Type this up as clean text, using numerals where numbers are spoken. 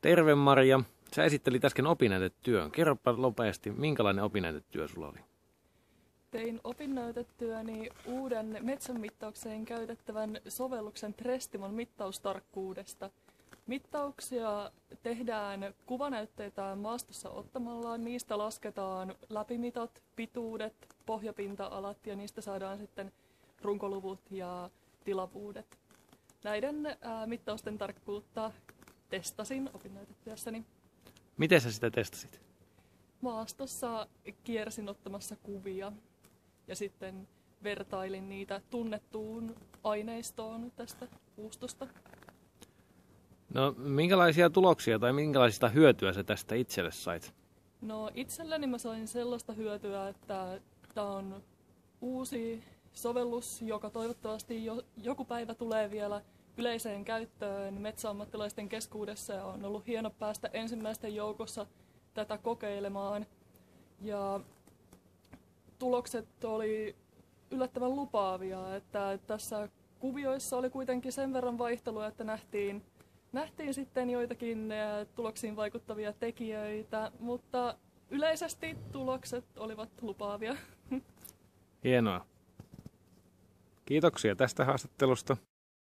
Terve Maria. Sä esittelit äsken opinnäytetyön. Kerropa nopeasti, minkälainen opinnäytetyö sulla oli? Tein opinnäytetyöni uuden metsänmittaukseen käytettävän sovelluksen Trestimon mittaustarkkuudesta. Mittauksia tehdään kuvanäytteitä maastossa ottamalla, niistä lasketaan läpimitat, pituudet, pohjapinta-alat ja niistä saadaan sitten runkoluvut ja tilavuudet. Näiden mittausten tarkkuutta testasin opinnäytetyössäni. Miten sä sitä testasit? Maastossa kiersin ottamassa kuvia ja sitten vertailin niitä tunnettuun aineistoon tästä puustosta. No, minkälaisia tuloksia tai minkälaisista hyötyä sä tästä itselle sait? No itselleni mä sain sellaista hyötyä, että tämä on uusi sovellus, joka toivottavasti joku päivä tulee vielä yleiseen käyttöön metsäammattilaisten keskuudessa ja on ollut hieno päästä ensimmäisten joukossa tätä kokeilemaan. Ja tulokset oli yllättävän lupaavia, että tässä kuvioissa oli kuitenkin sen verran vaihtelua, että nähtiin sitten joitakin tuloksiin vaikuttavia tekijöitä, mutta yleisesti tulokset olivat lupaavia. Hienoa. Kiitoksia tästä haastattelusta.